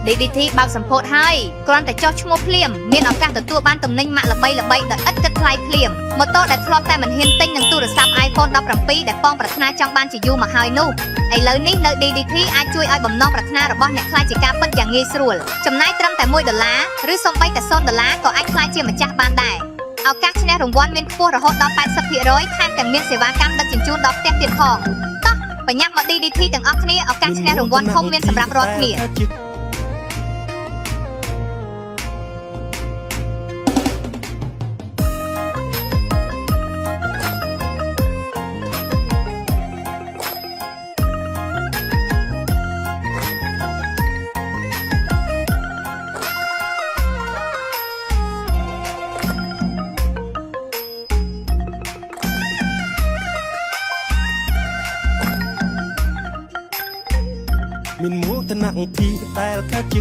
DDT បើកសម្ពោធហើយគ្រាន់តែចុះឈ្មោះភ្លាមមានឱកាសទទួលបានតំណែងម៉ាក់ល្បីៗដោយឥតគិតថ្លៃភ្លាមម៉ូតូដែលធ្លាប់តែមិនហ៊ានទិញនឹងទូរស័ព្ទ iPhone 17 ដែលប៉ងប្រាថ្នាចង់បានជាយូរមកហើយនោះឥឡូវនេះនៅ DDT អាចជួយឲ្យបំណងប្រាថ្នារបស់អ្នកក្លាយជាការពិតយ៉ាងងាយស្រួលចំណាយត្រឹមតែ$1ឬសូម្បីតែ$0ក៏អាចក្លាយជាម្ចាស់បានដែរឱកាសឈ្នះរង្វាន់មានខ្ពស់រហូតដល់ 80% ថែមទាំងមានសេវាកម្មដឹកជញ្ជូនដល់ផ្ទះទៀតផងតោះបញ្ញាប់មក DDT ទាំងអស់គ្នាឱកាសឈ្នះរង្វាន់ធំមានសម្រាប់រាល់គ្នាមានមួកតំណាក់ពីដែលកើត